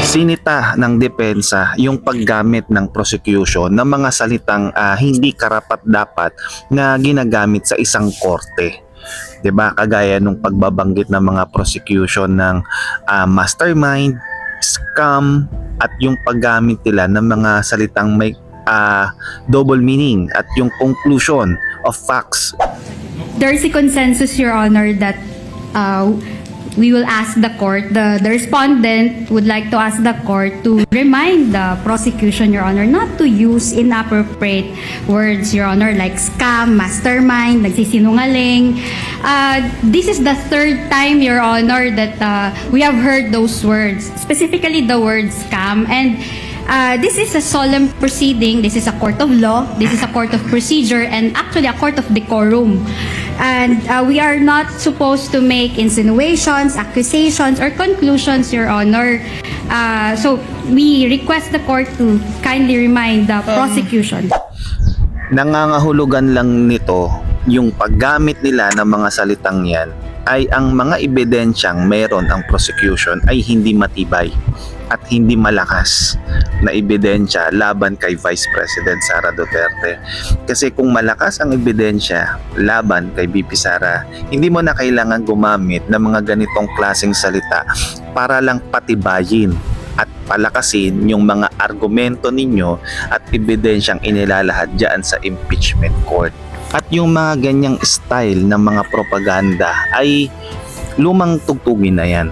Sinita ng depensa yung paggamit ng prosecution ng mga salitang hindi karapat-dapat na ginagamit sa isang korte. 'Di ba? Kagaya nung pagbabanggit ng mga prosecution ng mastermind, scam, at yung paggamit nila ng mga salitang may double meaning at yung conclusion of facts. There's a consensus, Your Honor, that we will ask the court, the respondent would like to ask the court to remind the prosecution, Your Honor, not to use inappropriate words, Your Honor, like scam, mastermind, nagsisinungaling. This is the third time, Your Honor, that we have heard those words, specifically the word scam. And this is a solemn proceeding. This is a court of law. This is a court of procedure and actually a court of decorum. And we are not supposed to make insinuations, accusations, or conclusions, Your Honor. So we request the court to kindly remind the prosecution. Nangangahulugan lang nito yung paggamit nila ng mga salitang yan ay ang mga ebidensyang meron ang prosecution ay hindi matibay at hindi malakas na ebidensya laban kay Vice President Sara Duterte. Kasi kung malakas ang ebidensya laban kay VP Sara, hindi mo na kailangan gumamit ng mga ganitong klaseng salita para lang patibayin at palakasin yung mga argumento ninyo at ebidensyang inilalahad dyan sa impeachment court. At yung mga ganyang style ng mga propaganda ay lumang tugtugin na yan.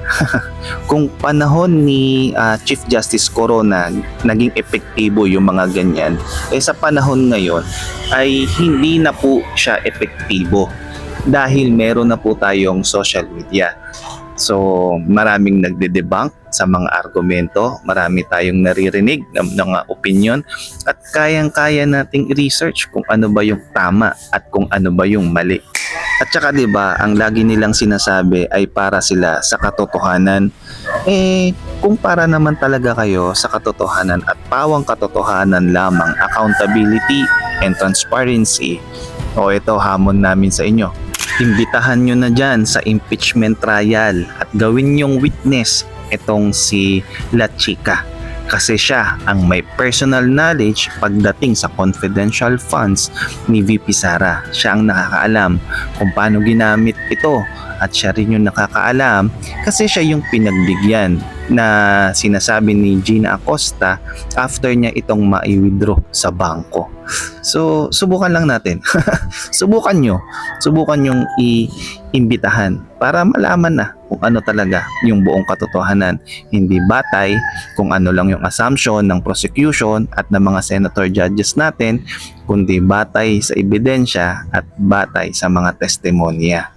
Kung panahon ni Chief Justice Corona naging epektibo yung mga ganyan, sa panahon ngayon ay hindi na po siya epektibo dahil meron na po tayong social media. So maraming nagde-debunk sa mga argumento, marami tayong naririnig ng mga opinion at kayang-kaya nating i-research kung ano ba yung tama at kung ano ba yung mali. At saka 'di ba, ang lagi nilang sinasabi ay para sila sa katotohanan. Kung para naman talaga kayo sa katotohanan at pawang katotohanan lamang, accountability and transparency, ito hamon namin sa inyo. Imbitahan nyo na dyan sa impeachment trial at gawin yung witness itong si La Chica kasi siya ang may personal knowledge pagdating sa confidential funds ni VP Sara. Siya ang nakakaalam kung paano ginamit ito at siya rin yung nakakaalam kasi siya yung pinagbigyan na sinasabi ni Gina Acosta after niya itong ma-withdraw sa bangko. So, subukan lang natin. Subukan yung iimbitahan para malaman na kung ano talaga yung buong katotohanan. Hindi batay kung ano lang yung assumption ng prosecution at ng mga senator judges natin, kundi batay sa ebidensya at batay sa mga testimonya.